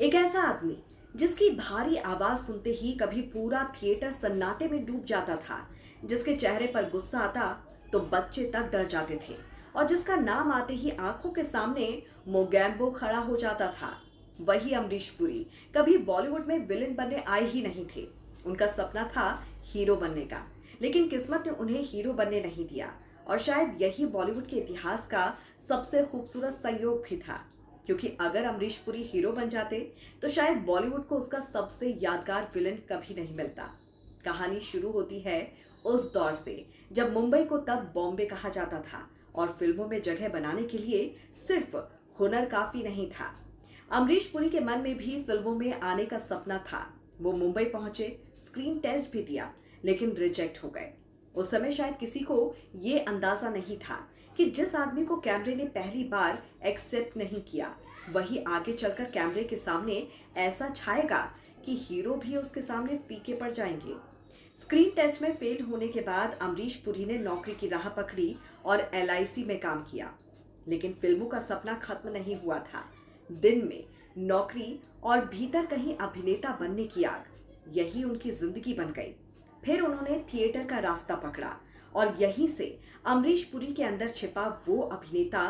एक ऐसा आदमी जिसकी भारी आवाज सुनते ही कभी पूरा थिएटर सन्नाटे में डूब जाता था, जिसके चेहरे पर गुस्सा आता तो बच्चे तक डर जाते थे और जिसका नाम आते ही आंखों के सामने मोगैम्बो खड़ा हो जाता था। वही अमरीश पुरी कभी बॉलीवुड में विलेन बनने आए ही नहीं थे। उनका सपना था हीरो बनने का, लेकिन किस्मत ने उन्हें हीरो बनने नहीं दिया। और शायद यही बॉलीवुड के इतिहास का सबसे खूबसूरत संयोग भी था, क्योंकि अगर अमरीश पुरी हीरो बन जाते तो शायद बॉलीवुड को उसका सबसे यादगार विलन कभी नहीं मिलता। कहानी शुरू होती है उस दौर से जब मुंबई को तब बॉम्बे कहा जाता था और फिल्मों में जगह बनाने के लिए सिर्फ हुनर काफी नहीं था। अमरीश पुरी के मन में भी फिल्मों में आने का सपना था। वो मुंबई पहुंचे, स्क्रीन टेस्ट भी दिया, लेकिन रिजेक्ट हो गए। उस समय शायद किसी को ये अंदाजा नहीं था कि जिस आदमी को कैमरे ने पहली बार एक्सेप्ट नहीं किया, वही आगे चलकर कैमरे के सामने ऐसा छाएगा कि हीरो भी उसके सामने फीके पड़ जाएंगे। स्क्रीन टेस्ट में फेल होने के बाद अमरीश पुरी ने नौकरी की राह पकड़ी और एलआईसी में काम किया, लेकिन फिल्मों का सपना खत्म नहीं हुआ था। दिन में नौकरी और भीतर कहीं अभिनेता बनने की आग, यही उनकी जिंदगी बन गई। फिर उन्होंने थिएटर का रास्ता पकड़ा और यहीं से अमरीश पुरी के अंदर छिपा वो अभिनेता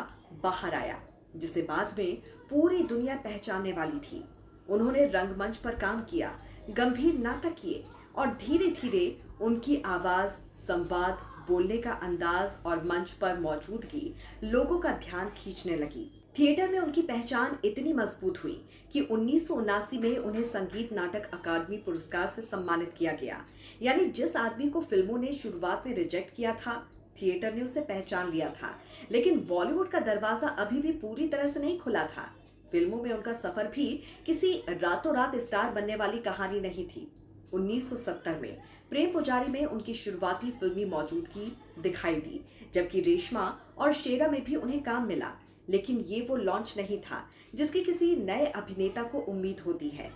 बाहर आया, जिसे बाद में पूरी दुनिया पहचानने वाली थी। उन्होंने रंगमंच पर काम किया, गंभीर नाटक किए और धीरे धीरे उनकी आवाज, संवाद, बोलने का अंदाज और मंच पर मौजूदगी लोगों का ध्यान खींचने लगी। थिएटर में उनकी पहचान इतनी मजबूत हुई कि 1979 में उन्हें संगीत नाटक अकादमी पुरस्कार से सम्मानित किया गया। यानी जिस आदमी को फिल्मों ने शुरुआत में रिजेक्ट किया था, थिएटर ने उसे पहचान लिया था। लेकिन बॉलीवुड का दरवाजा अभी भी पूरी तरह से नहीं खुला था। फिल्मों में उनका सफर भी किसी रातों रात स्टार बनने वाली कहानी नहीं थी। 1970 में प्रेम पुजारी में उनकी शुरुआती फिल्मी मौजूदगी दिखाई दी, जबकि रेशमा और शेरा में भी उन्हें काम मिला। लेकिन ये वो लॉन्च नहीं था जिसकी किसी नए अभिनेता को उम्मीद होती है।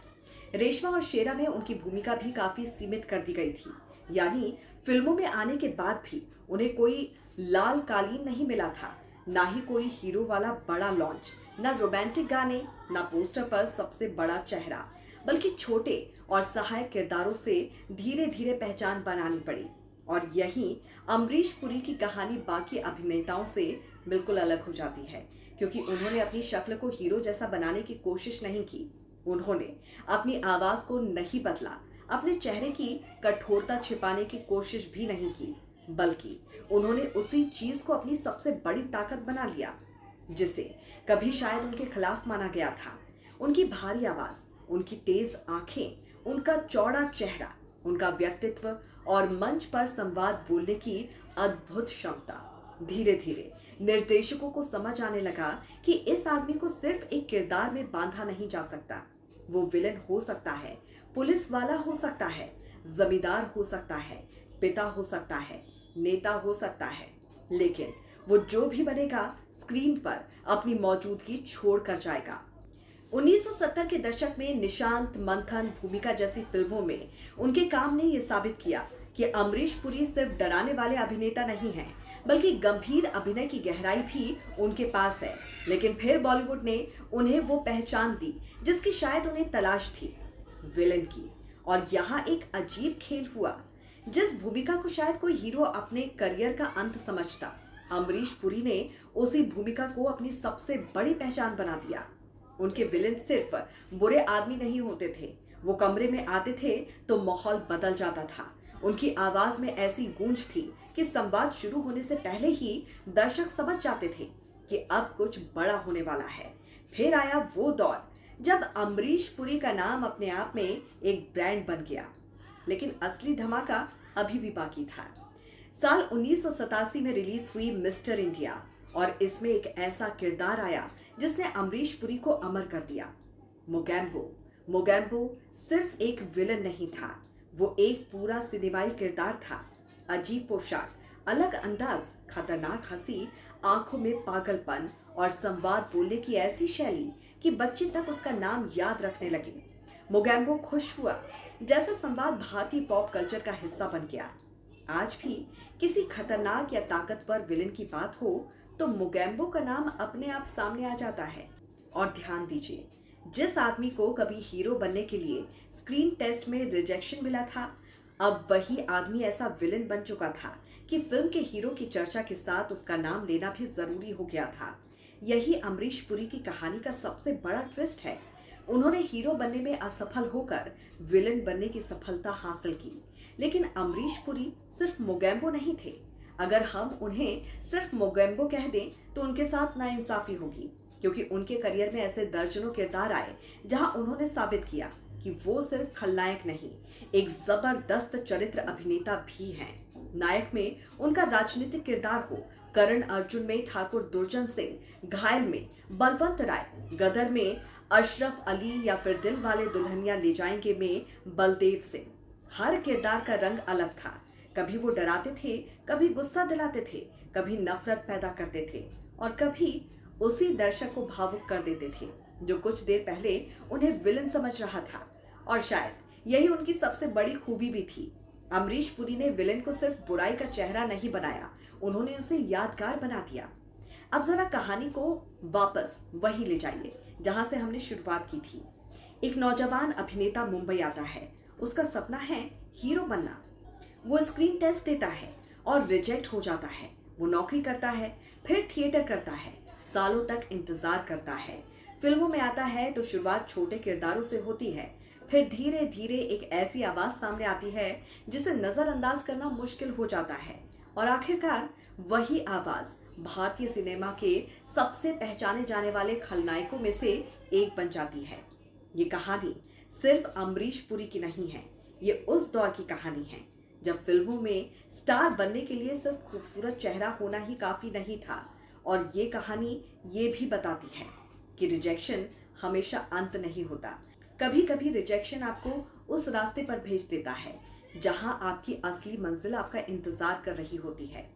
रेशमा और शेरा में उनकी भूमिका भी काफी सीमित कर दी गई थी। यानी फिल्मों में आने के बाद भी उन्हें कोई लाल कालीन नहीं मिला था, ना ही कोई हीरो वाला बड़ा लॉन्च, ना रोमांटिक गाने, ना पोस्टर पर सबसे बड़ा चेहरा, बल्कि छोटे और सहायक किरदारों से धीरे धीरे पहचान बनानी पड़ी। और यही अमरीश पुरी की कहानी बाकी अभिनेताओं से बिल्कुल अलग हो जाती है, क्योंकि उन्होंने अपनी शक्ल को हीरो जैसा बनाने की कोशिश नहीं की। उन्होंने अपनी आवाज को नहीं बदला, अपने चेहरे की कठोरता छिपाने की कोशिश भी नहीं की, बल्कि उन्होंने उसी चीज को अपनी सबसे बड़ी ताकत बना लिया जिसे कभी शायद उनके खिलाफ माना गया था। उनकी भारी आवाज, उनकी तेज आंखें, उनका चौड़ा चेहरा, उनका व्यक्तित्व और मंच पर संवाद बोलने की अद्भुत क्षमता। धीरे धीरे निर्देशकों को समझ आने लगा कि इस आदमी को सिर्फ एक किरदार में बांधा नहीं जा सकता। वो विलन हो सकता है, पुलिस वाला हो सकता है, जमींदार हो सकता है, पिता हो सकता है, नेता हो सकता है, लेकिन वो जो भी बनेगा स्क्रीन पर अपनी मौजूदगी छोड़ कर जाएगा। 1970 के दशक में निशांत, मंथन, भूमिका जैसी फिल्मों में उनके काम ने यह साबित किया कि अमरीश पुरी सिर्फ डराने वाले अभिनेता नहीं हैं, बल्कि गंभीर अभिनय की गहराई भी उनके पास है। लेकिन फिर बॉलीवुड ने उन्हें वो पहचान दी जिसकी शायद उन्हें तलाश थी, विलन की। और यहाँ एक अजीब खेल हुआ। जिस भूमिका को शायद कोई हीरो अपने करियर का अंत समझता, अमरीश पुरी ने उसी भूमिका को अपनी सबसे बड़ी पहचान बना दिया। उनके विलेन सिर्फ बुरे आदमी नहीं होते थे, वो कमरे में आते थे तो माहौल बदल जाता था। उनकी आवाज में ऐसी गूंज थी कि संवाद शुरू होने से पहले ही दर्शक समझ जाते थे कि अब कुछ बड़ा होने वाला है। फिर आया वो दौर जब अमरीश पुरी का नाम अपने आप में एक ब्रांड बन गया, लेकिन असली धमाका अभी भी बाकी था। साल 1987 में रिलीज हुई मिस्टर इंडिया, और इसमें एक ऐसा किरदार आया जिसने अमरीश पुरी को अमर कर दिया, मोगैम्बो। मोगैम्बो सिर्फ एक विलन नहीं था, वो एक पूरा सिनेमाई किरदार था। अजीब पोशाक, अलग अंदाज, खतरनाक हंसी, आंखों में पागलपन और संवाद बोलने की ऐसी शैली कि बच्चे तक उसका नाम याद रखने लगे। मोगैम्बो खुश हुआ जैसा संवाद भारतीय पॉप कल्चर का हिस्सा बन गया। आज भी किसी खतरनाक या ताकतवर विलेन की बात हो तो मोगैम्बो का नाम अपने आप सामने आ जाता है। और ध्यान दीजिए, जिस आदमी को कभी हीरो बनने के लिए स्क्रीन टेस्ट में रिजेक्शन मिला था, अब वही आदमी ऐसा विलन बन चुका था कि फिल्म के हीरो की चर्चा के साथ उसका नाम लेना भी जरूरी हो गया था। यही अमरीश पुरी की कहानी का सबसे बड़ा ट्विस्ट है। उन्होंने हीरो बनने में असफल होकर विलन बनने की सफलता हासिल की। लेकिन अमरीश पुरी सिर्फ मोगैम्बो नहीं थे। अगर हम उन्हें सिर्फ मोगैम्बो कह दें तो उनके साथ नाइंसाफी होगी, क्योंकि उनके करियर में ऐसे दर्जनों किरदार आए जहां उन्होंने साबित किया कि वो सिर्फ खलनायक नहीं, एक जबरदस्त चरित्र अभिनेता भी हैं। नायक में उनका राजनीतिक किरदार हो, करण अर्जुन में ठाकुर दुर्जन सिंह, घायल में बलवंत राय, गदर में अशरफ अली या फिर दिल वाले दुल्हनिया ले जाएंगे में बलदेव सिंह, हर किरदार का रंग अलग था। कभी वो डराते थे, कभी गुस्सा दिलाते थे, कभी नफरत पैदा करते थे और कभी उसी दर्शक को भावुक कर देते थे जो कुछ देर पहले उन्हें विलन समझ रहा था। और शायद यही उनकी सबसे बड़ी खूबी भी थी। अमरीश पुरी ने विलन को सिर्फ बुराई का चेहरा नहीं बनाया, उन्होंने उसे यादगार बना दिया। अब जरा कहानी को वापस वही ले जाइए जहां से हमने शुरुआत की थी। एक नौजवान अभिनेता मुंबई आता है। उसका सपना है हीरो बनना। वो स्क्रीन टेस्ट देता है और रिजेक्ट हो जाता है। वो नौकरी करता है, फिर थिएटर करता है, सालों तक इंतजार करता है। फिल्मों में आता है तो शुरुआत छोटे किरदारों से होती है, फिर धीरे धीरे एक ऐसी आवाज सामने आती है जिसे नजरअंदाज करना मुश्किल हो जाता है और आखिरकार वही आवाज भारतीय सिनेमा के सबसे पहचाने जाने वाले खलनायकों में से एक बन जाती है। ये कहानी सिर्फ अमरीश पुरी की नहीं है, ये उस दौर की कहानी है जब फिल्मों में स्टार बनने के लिए सिर्फ खूबसूरत चेहरा होना ही काफी नहीं था। और ये कहानी ये भी बताती है कि रिजेक्शन हमेशा अंत नहीं होता। कभी कभी रिजेक्शन आपको उस रास्ते पर भेज देता है जहां आपकी असली मंजिल आपका इंतजार कर रही होती है।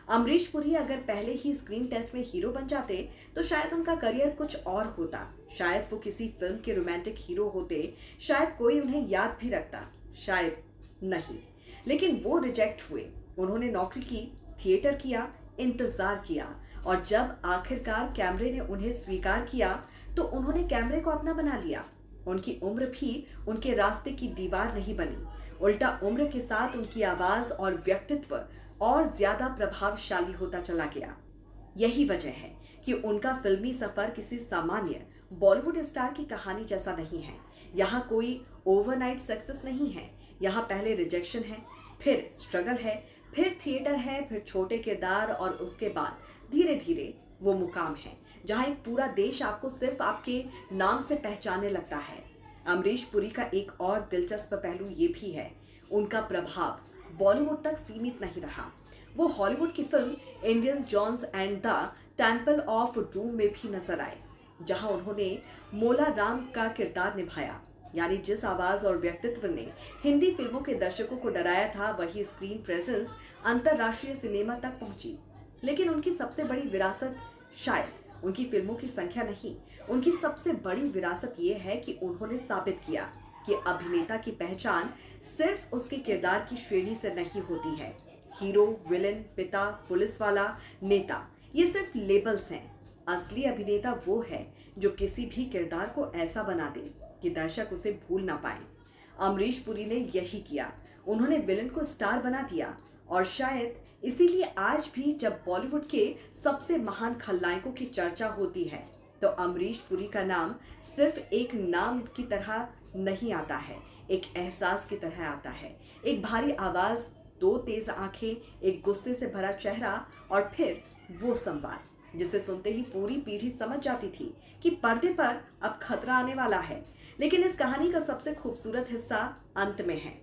अमरीश पुरी अगर पहले ही स्क्रीन टेस्ट में हीरो बन जाते तो शायद उनका करियर कुछ और होता। शायद वो किसी फिल्म के रोमांटिक हीरो होते, शायद कोई उन्हें याद भी रखता, शायद नहीं। लेकिन वो रिजेक्ट हुए। उन्होंने नौकरी की, थिएटर किया, इंतजार किया और जब आखिरकार कैमरे ने उन्हें स्वीकार किया तो उन्होंने कैमरे को अपना बना लिया। उनकी उम्र भी उनके रास्ते की दीवार नहीं बनी, उल्टा उम्र के साथ उनकी आवाज और व्यक्तित्व और ज्यादा प्रभावशाली होता चला गया। यही वजह है कि उनका फिल्मी सफर किसी सामान्य बॉलीवुड स्टार की कहानी जैसा नहीं है। यहाँ कोई ओवरनाइट सक्सेस नहीं है। यहाँ पहले रिजेक्शन है, फिर स्ट्रगल है, फिर थिएटर है, फिर छोटे किरदार और उसके बाद धीरे धीरे वो मुकाम है जहां एक पूरा देश आपको सिर्फ आपके नाम से पहचानने लगता है। अमरीश पुरी का एक और दिलचस्प पहलू ये भी है, उनका प्रभाव बॉलीवुड तक सीमित नहीं रहा। वो हॉलीवुड की film Indian Jones and the Temple of Doom में भी नजर आए, जहां उन्होंने मोला राम का किरदार निभाया। यानी जिस आवाज और व्यक्तित्व ने हिंदी फिल्मों के दर्शकों को डराया था, वही स्क्रीन प्रेजेंस अंतरराष्ट्रीय सिनेमा तक पहुंची। लेकिन उनकी सबसे बड़ी विरासत शायद उनकी फिल्मों की संख्या नहीं, उनकी सबसे बड़ी विरासत ये है कि उन्होंने साबित किया कि अभिनेता की पहचान सिर्फ उसके किरदार की श्रेणी से नहीं होती है। हीरो, विलेन, पिता, पुलिस वाला, नेता, ये सिर्फ लेबल्स हैं। असली अभिनेता वो है जो किसी भी किरदार को ऐसा बना दे कि दर्शक उसे भूल ना पाए। अमरीश पुरी ने यही किया। उन्होंने विलेन को स्टार बना दिया और शायद इसीलिए आज भी जब बॉलीवुड के सबसे महान खलनायकों की चर्चा होती है तो अमरीश पुरी का नाम सिर्फ एक नाम की तरह नहीं आता है, एक एहसास की तरह आता है। एक भारी आवाज, दो तेज आंखें, एक गुस्से से भरा चेहरा और फिर वो संवाद जिसे सुनते ही पूरी पीढ़ी समझ जाती थी कि पर्दे पर अब खतरा आने वाला है। लेकिन इस कहानी का सबसे खूबसूरत हिस्सा अंत में है।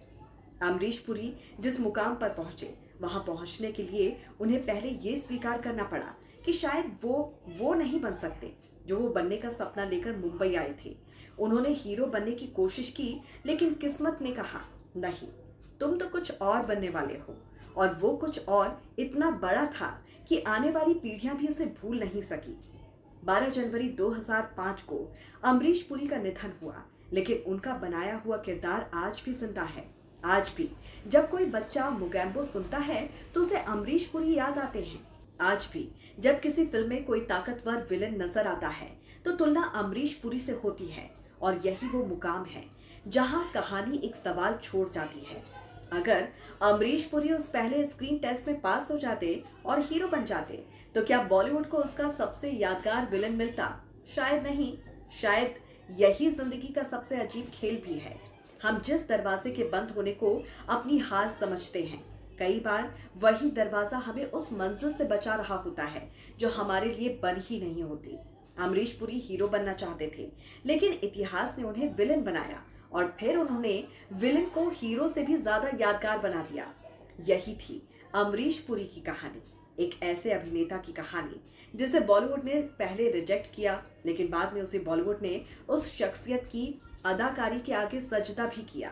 अमरीश पुरी जिस मुकाम पर पहुंचे, वहां पहुंचने के लिए उन्हें पहले ये स्वीकार करना पड़ा कि शायद वो नहीं बन सकते जो वो बनने का सपना लेकर मुंबई आए थे। उन्होंने हीरो बनने की कोशिश की, लेकिन किस्मत ने कहा नहीं, तुम तो कुछ और बनने वाले हो। और वो कुछ और इतना बड़ा था कि आने वाली पीढ़ियां भी उसे भूल नहीं सकी। 12 जनवरी 2005 को अमरीश पुरी का निधन हुआ, लेकिन उनका बनाया हुआ किरदार आज भी जिंदा है। आज भी जब कोई बच्चा मोगैम्बो सुनता है तो उसे अमरीश पुरी याद आते हैं। आज भी जब किसी फिल्म में कोई ताकतवर विलन नजर आता है तो तुलना अमरीश पुरी से होती है। और यही वो मुकाम है जहां कहानी एक सवाल छोड़ जाती है। अगर अमरीश पुरी उस पहले स्क्रीन टेस्ट में पास हो जाते और हीरो बन जाते तो क्या बॉलीवुड को उसका सबसे यादगार विलन मिलता? शायद नहीं। शायद यही जिंदगी का सबसे अजीब खेल भी है। हम जिस दरवाजे के बंद होने को अपनी हार समझते हैं, कई बार वही दरवाजा हमें उस मंजिल से बचा रहा होता है जो हमारे लिए बन ही नहीं होती। अमरीश पुरी हीरो बनना चाहते थे, लेकिन इतिहास ने उन्हें विलन बनाया और फिर उन्होंने विलन को हीरो से भी ज्यादा यादगार बना दिया। यही थी अमरीश पुरी की कहानी, एक ऐसे अभिनेता की कहानी जिसे बॉलीवुड ने पहले रिजेक्ट किया, लेकिन बाद में उसे बॉलीवुड ने उस शख्सियत की अदाकारी के आगे सजदा भी किया